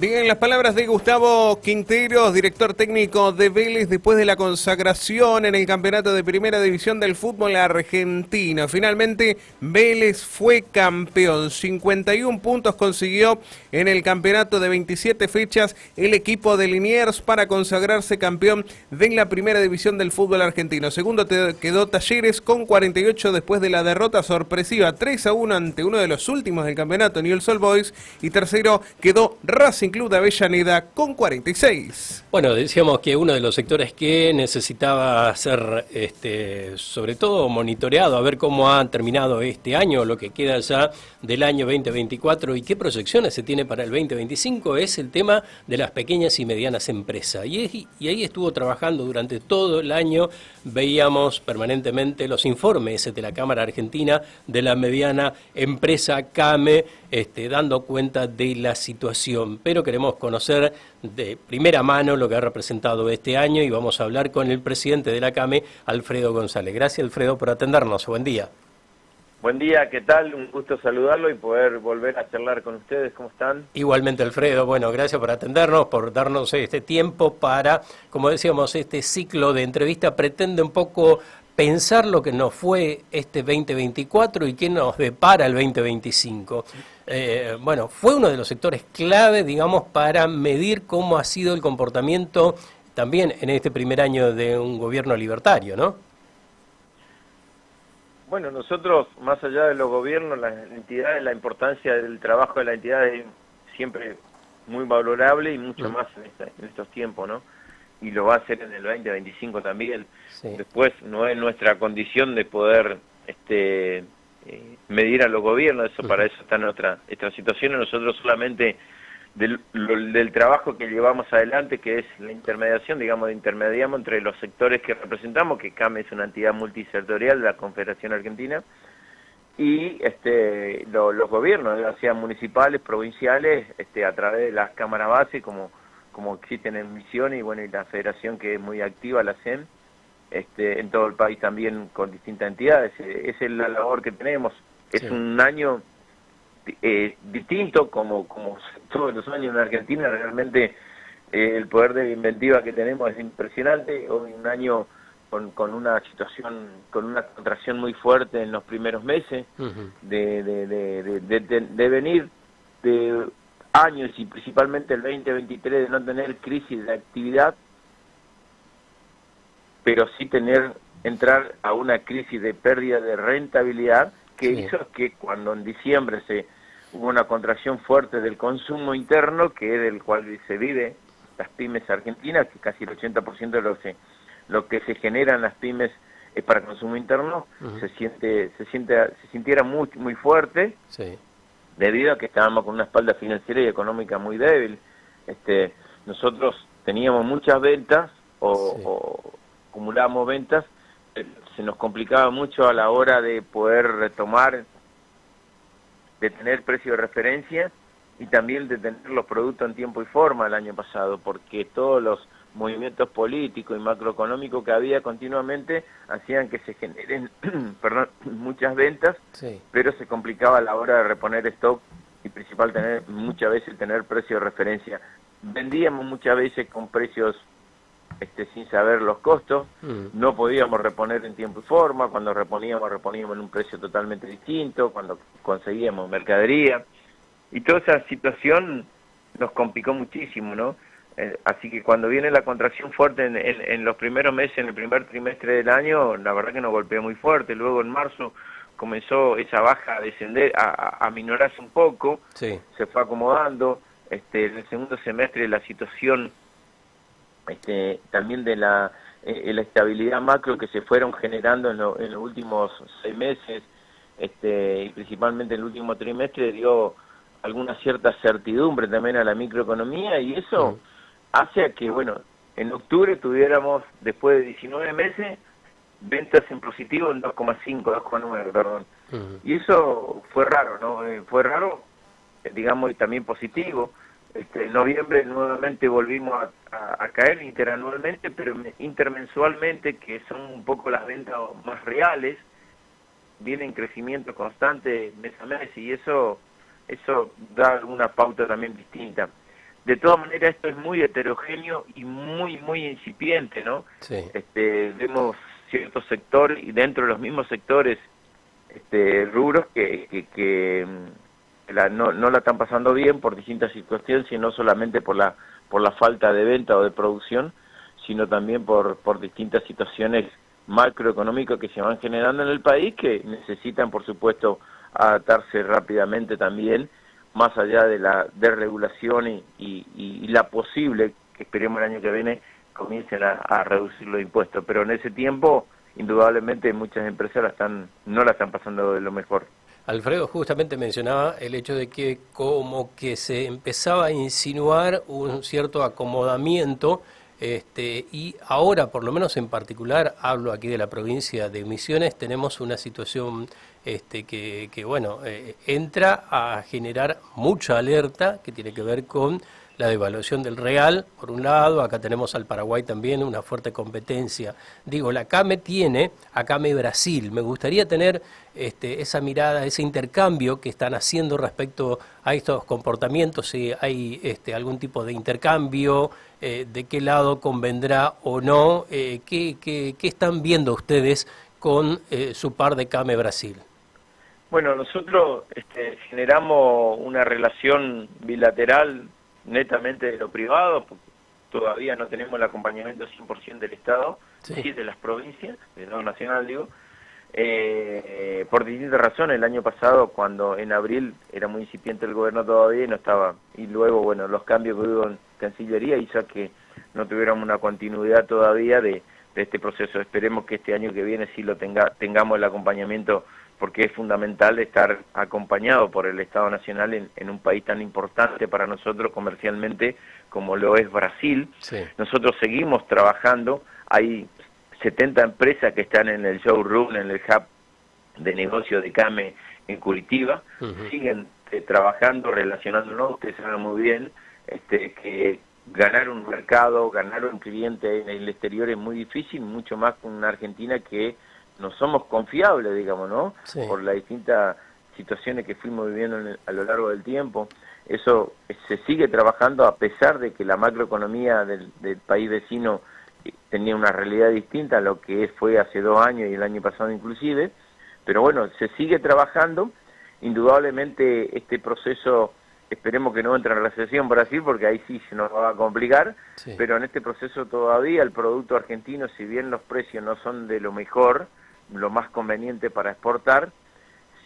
Bien, las palabras de Gustavo Quinteros, director técnico de Vélez, después de la consagración en el campeonato de Primera División del fútbol argentino. Finalmente, Vélez fue campeón. 51 puntos consiguió en el campeonato de 27 fechas el equipo de Liniers para consagrarse campeón de la Primera División del fútbol argentino. Segundo quedó Talleres con 48 después de la derrota sorpresiva 3-1 ante uno de los últimos del campeonato, Newell's Old Boys. Y tercero quedó Racing Club de Avellaneda con 46. Bueno, decíamos que uno de los sectores que necesitaba ser, sobre todo monitoreado, a ver cómo ha terminado este año, lo que queda ya del año 2024 y qué proyecciones se tiene para el 2025, es el tema de las pequeñas y medianas empresas. Y ahí estuvo trabajando durante todo el año, veíamos permanentemente los informes de la Cámara Argentina de la Mediana Empresa CAME, dando cuenta de la situación. Pero queremos conocer de primera mano lo que ha representado este año y vamos a hablar con el presidente de la CAME, Alfredo González. Gracias, Alfredo, por atendernos. Buen día. Buen día, ¿qué tal? Un gusto saludarlo y poder volver a charlar con ustedes. ¿Cómo están? Igualmente, Alfredo. Bueno, gracias por atendernos, por darnos este tiempo para, como decíamos, este ciclo de entrevista pretende un poco pensar lo que nos fue este 2024 y qué nos depara el 2025. Bueno, fue uno de los sectores clave, digamos, para medir cómo ha sido el comportamiento también en este primer año de un gobierno libertario, ¿no? Bueno, nosotros, más allá de los gobiernos, las entidades, la importancia del trabajo de la entidad es siempre muy valorable y mucho más en estos tiempos, ¿no? Y lo va a hacer en el 2025 también. Sí. Después no es nuestra condición de poder medir a los gobiernos, eso para eso está nuestra situación. Nosotros solamente del trabajo que llevamos adelante, que es la intermediación, digamos, intermediamos entre los sectores que representamos, que CAME es una entidad multisectorial de la Confederación Argentina, y los gobiernos, ya sean municipales, provinciales, a través de las cámaras base, como existen en Misiones, y bueno, y la federación que es muy activa, la CEN, en todo el país también con distintas entidades. Esa es la labor que tenemos. Es un año distinto, como todos los años en Argentina. Realmente el poder de inventiva que tenemos es impresionante. Hoy un año con una situación, con una contracción muy fuerte en los primeros meses, de venir de años y principalmente el 2023 de no tener crisis de actividad, pero sí entrar a una crisis de pérdida de rentabilidad que hizo que cuando en diciembre hubo una contracción fuerte del consumo interno, que es del cual se vive las pymes argentinas, que casi el 80% de lo que se genera en las pymes es para consumo interno, se sintiera muy fuerte, debido a que estábamos con una espalda financiera y económica muy débil. Nosotros teníamos muchas ventas o acumulábamos ventas, se nos complicaba mucho a la hora de poder retomar, de tener precio de referencia y también de tener los productos en tiempo y forma el año pasado, porque todos los movimientos políticos y macroeconómicos que había continuamente hacían que se generen muchas ventas, pero se complicaba a la hora de reponer stock y muchas veces tener precio de referencia. Vendíamos muchas veces con precios sin saber los costos, no podíamos reponer en tiempo y forma, cuando reponíamos en un precio totalmente distinto, cuando conseguíamos mercadería, y toda esa situación nos complicó muchísimo, ¿no? Así que cuando viene la contracción fuerte en los primeros meses, en el primer trimestre del año, la verdad que nos golpeó muy fuerte. Luego en marzo comenzó esa baja a descender, a minorarse un poco, se fue acomodando. En el segundo semestre la situación también de la estabilidad macro que se fueron generando en los últimos 6 meses, y principalmente en el último trimestre, dio alguna cierta certidumbre también a la microeconomía, y eso hace a que, bueno, en octubre tuviéramos, después de 19 meses, ventas en positivo en 2,5, 2,9, perdón. Y eso fue raro, ¿no? Fue raro, digamos, y también positivo. En noviembre nuevamente volvimos a caer interanualmente, pero intermensualmente, que son un poco las ventas más reales, viene en crecimiento constante mes a mes, y eso da una pauta también distinta. de todas maneras esto es muy heterogéneo y muy incipiente, ¿no? Sí. Vemos ciertos sectores y dentro de los mismos sectores rubros que no la están pasando bien por distintas situaciones y no solamente por la falta de venta o de producción, sino también por distintas situaciones macroeconómicas que se van generando en el país, que necesitan, por supuesto, adaptarse rápidamente también, más allá de la desregulación y la posible, que esperemos el año que viene, comiencen a reducir los impuestos. Pero en ese tiempo, indudablemente, muchas empresas no la están pasando de lo mejor. Alfredo justamente mencionaba el hecho de que como que se empezaba a insinuar un cierto acomodamiento, y ahora, por lo menos en particular, hablo aquí de la provincia de Misiones, tenemos una situación que bueno, entra a generar mucha alerta que tiene que ver con la devaluación del real, por un lado. Acá tenemos al Paraguay también, una fuerte competencia. Digo, la CAME tiene a CAME Brasil. Me gustaría tener esa mirada, ese intercambio que están haciendo respecto a estos comportamientos, si hay algún tipo de intercambio, de qué lado convendrá o no, qué están viendo ustedes con su par de CAME Brasil. Bueno, nosotros generamos una relación bilateral netamente de lo privado, porque todavía no tenemos el acompañamiento 100% del Estado, sí de las provincias, del Estado Nacional, digo, por distintas razones. El año pasado, cuando en abril era muy incipiente el gobierno todavía y no estaba, y luego, bueno, los cambios que hubo en Cancillería hizo que no tuviéramos una continuidad todavía de este proceso. Esperemos que este año que viene sí tengamos el acompañamiento, porque es fundamental estar acompañado por el Estado Nacional en un país tan importante para nosotros comercialmente como lo es Brasil. Sí. Nosotros seguimos trabajando, hay 70 empresas que están en el showroom, en el hub de negocio de CAME en Curitiba, siguen trabajando, relacionándonos. Ustedes saben muy bien que ganar un mercado, ganar un cliente en el exterior es muy difícil, mucho más con una Argentina que no somos confiables, digamos, ¿no? Sí. Por las distintas situaciones que fuimos viviendo a lo largo del tiempo. Eso se sigue trabajando a pesar de que la macroeconomía del país vecino tenía una realidad distinta a lo que fue hace 2 años y el año pasado inclusive. Pero bueno, se sigue trabajando. Indudablemente este proceso, esperemos que no entre en recesión Brasil, porque ahí sí se nos va a complicar, sí. Pero en este proceso todavía el producto argentino, si bien los precios no son de lo mejor, lo más conveniente para exportar,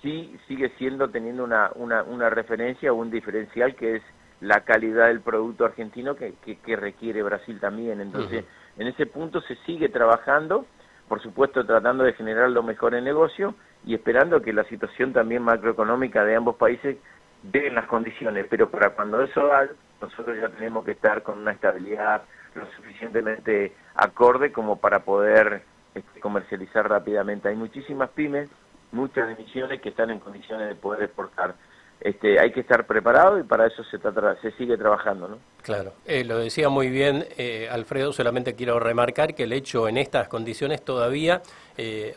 sí sigue teniendo una referencia o un diferencial que es la calidad del producto argentino que requiere Brasil también. Entonces, en ese punto se sigue trabajando, por supuesto tratando de generar lo mejor en negocio y esperando que la situación también macroeconómica de ambos países den las condiciones, pero para cuando eso da, nosotros ya tenemos que estar con una estabilidad lo suficientemente acorde como para poder comercializar rápidamente. Hay muchísimas pymes, muchas emisiones que están en condiciones de poder exportar. Hay que estar preparado y para eso se sigue trabajando, ¿no? Claro, lo decía muy bien Alfredo, solamente quiero remarcar que el hecho en estas condiciones todavía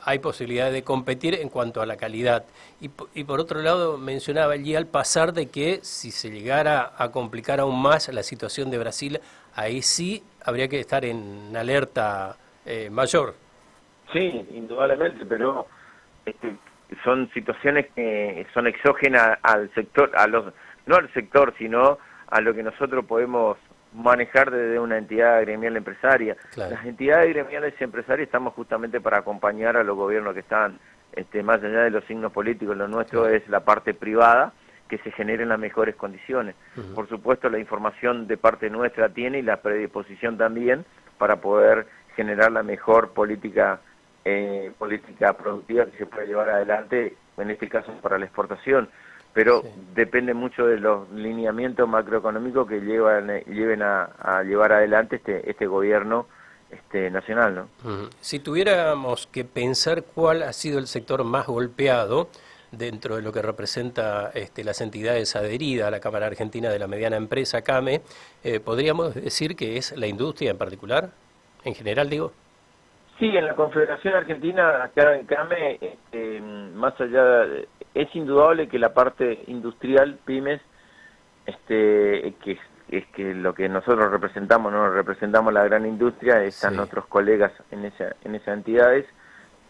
hay posibilidad de competir en cuanto a la calidad. Y por otro lado mencionaba allí al pasar de que si se llegara a complicar aún más la situación de Brasil, ahí sí habría que estar en alerta mayor. Sí, indudablemente, pero son situaciones que son exógenas al sector, no al sector, sino a lo que nosotros podemos manejar desde una entidad gremial empresaria. Claro. Las entidades gremiales empresarias estamos justamente para acompañar a los gobiernos que están, más allá de los signos políticos. Lo nuestro claro. Es la parte privada, que se generen las mejores condiciones. Por supuesto, la información de parte nuestra tiene y la predisposición también para poder generar la mejor política productiva que se puede llevar adelante, en este caso para la exportación, pero sí. Depende mucho de los lineamientos macroeconómicos que lleven a llevar adelante este gobierno nacional, ¿no? Si tuviéramos que pensar cuál ha sido el sector más golpeado dentro de lo que representa las entidades adheridas a la Cámara Argentina de la Mediana Empresa, CAME, ¿podríamos decir que es la industria en particular? En general, digo. Sí, en la Confederación Argentina, acá en CAME, más allá, es indudable que la parte industrial, pymes, que es que lo que nosotros representamos, no representamos la gran industria, están nuestros colegas en esas entidades,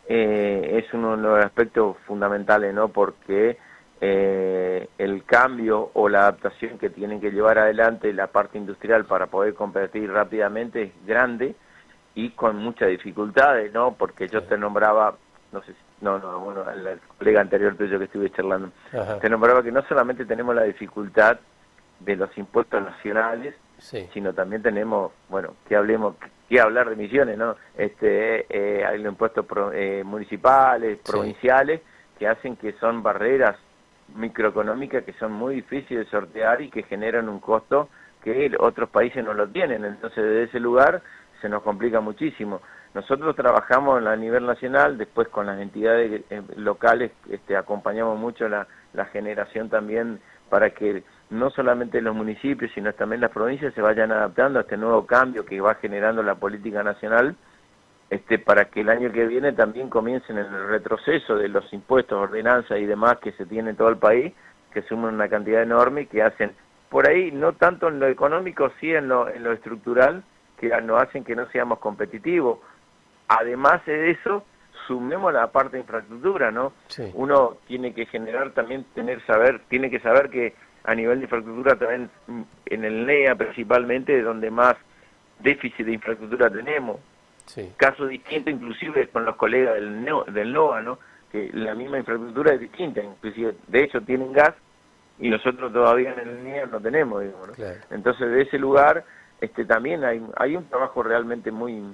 es uno de los aspectos fundamentales, ¿no? Porque el cambio o la adaptación que tienen que llevar adelante la parte industrial para poder competir rápidamente es grande y con muchas dificultades, ¿no? Porque yo te nombraba, bueno, el colega anterior tuyo que estuve charlando, te nombraba que no solamente tenemos la dificultad de los impuestos nacionales, sino también tenemos, bueno, que hablar de Misiones, ¿no? Hay los impuestos municipales, provinciales, que hacen que son barreras microeconómicas que son muy difíciles de sortear y que generan un costo que otros países no lo tienen. Entonces, desde ese lugar se nos complica muchísimo. Nosotros trabajamos a nivel nacional, después con las entidades locales acompañamos mucho la generación también para que no solamente los municipios, sino también las provincias se vayan adaptando a este nuevo cambio que va generando la política nacional, para que el año que viene también comiencen el retroceso de los impuestos, ordenanzas y demás que se tiene en todo el país, que suman una cantidad enorme y que hacen, por ahí, no tanto en lo económico, sí en lo estructural, que nos hacen que no seamos competitivos. Además de eso, sumemos la parte de infraestructura, ¿no? Sí. Uno tiene que generar también, tiene que saber que a nivel de infraestructura también, en el NEA principalmente, donde más déficit de infraestructura tenemos. Sí. Caso distinto inclusive con los colegas del NOA, ¿no? Que la misma infraestructura es distinta, inclusive, de hecho tienen gas y nosotros todavía en el NEA no tenemos, digamos, ¿no? Claro. Entonces de ese lugar también hay un trabajo realmente muy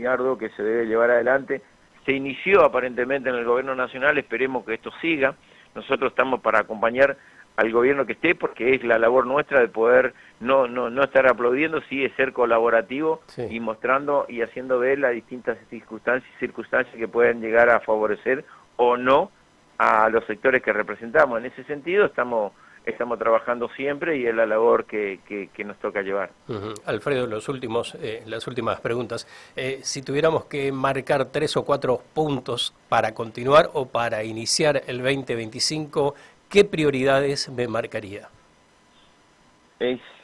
arduo que se debe llevar adelante. Se inició aparentemente en el gobierno nacional, esperemos que esto siga. Nosotros estamos para acompañar al gobierno que esté, porque es la labor nuestra de poder no estar aplaudiendo, sí es ser colaborativo y mostrando y haciendo ver las distintas circunstancias que pueden llegar a favorecer o no a los sectores que representamos. En ese sentido estamos trabajando siempre y es la labor que nos toca llevar. Alfredo, las últimas preguntas. Si tuviéramos que marcar 3 o 4 puntos para continuar o para iniciar el 2025, ¿qué prioridades me marcaría?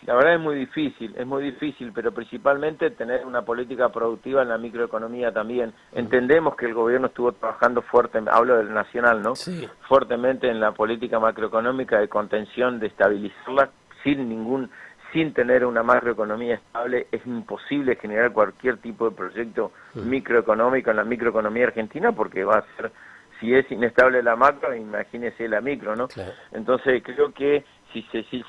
La verdad es muy difícil, pero principalmente tener una política productiva en la microeconomía también. Entendemos que el gobierno estuvo trabajando fuerte, hablo del nacional, ¿no? Sí. Fuertemente en la política macroeconómica de contención, de estabilizarla, sin tener una macroeconomía estable es imposible generar cualquier tipo de proyecto microeconómico en la microeconomía argentina, porque va a ser, si es inestable la macro, imagínese la micro, ¿no? Claro. Entonces creo que si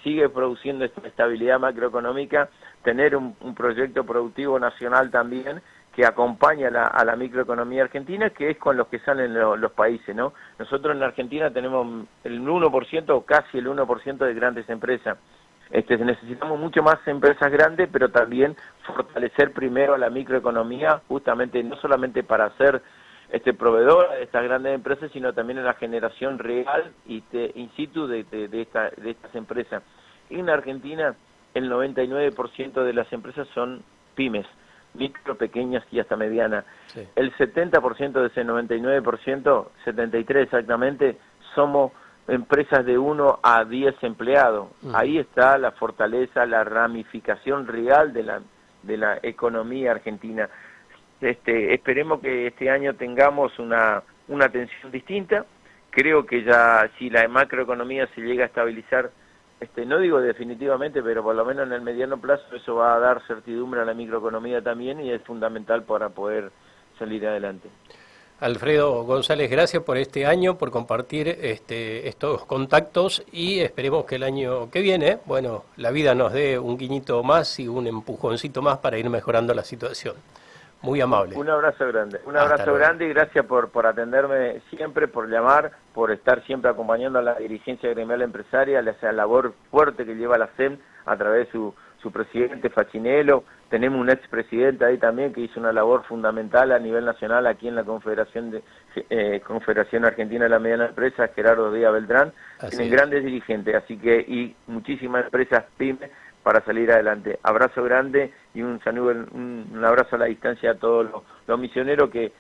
sigue produciendo esta estabilidad macroeconómica, tener un proyecto productivo nacional también que acompaña a la microeconomía argentina, que es con los que salen los países, ¿no? Nosotros en la Argentina tenemos el 1% o casi el 1% de grandes empresas. Necesitamos mucho más empresas grandes, pero también fortalecer primero a la microeconomía, justamente no solamente para ser proveedor de estas grandes empresas, sino también en la generación real y in situ de estas empresas. En Argentina, el 99% de las empresas son pymes, micro, pequeñas y hasta medianas. Sí. El 70% de ese 99%, 73 exactamente, somos empresas de 1 a 10 empleados. Ahí está la fortaleza, la ramificación real de la economía argentina. Esperemos que este año tengamos una atención distinta. Creo que ya si la macroeconomía se llega a estabilizar, no digo definitivamente, pero por lo menos en el mediano plazo, eso va a dar certidumbre a la microeconomía también y es fundamental para poder salir adelante. Alfredo González, gracias por este año, por compartir estos contactos y esperemos que el año que viene, bueno, la vida nos dé un guiñito más y un empujoncito más para ir mejorando la situación. Muy amable. Un abrazo grande, y gracias por atenderme siempre, por llamar, por estar siempre acompañando a la dirigencia gremial empresaria, esa labor fuerte que lleva la SEM a través de su presidente Facinello. Tenemos un expresidente ahí también que hizo una labor fundamental a nivel nacional aquí en la Confederación Argentina de la Mediana Empresa, Gerardo Díaz Beltrán. Tienen grandes dirigentes, y muchísimas empresas pymes para salir adelante. Abrazo grande y un abrazo a la distancia a todos los misioneros que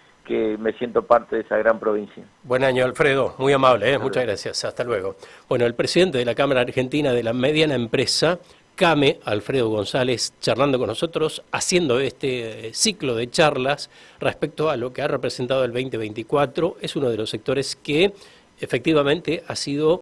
me siento parte de esa gran provincia. Buen año, Alfredo, muy amable, muchas gracias, hasta luego. Bueno, el presidente de la Cámara Argentina de la Mediana Empresa, CAME, Alfredo González, charlando con nosotros, haciendo este ciclo de charlas respecto a lo que ha representado el 2024. Es uno de los sectores que efectivamente ha sido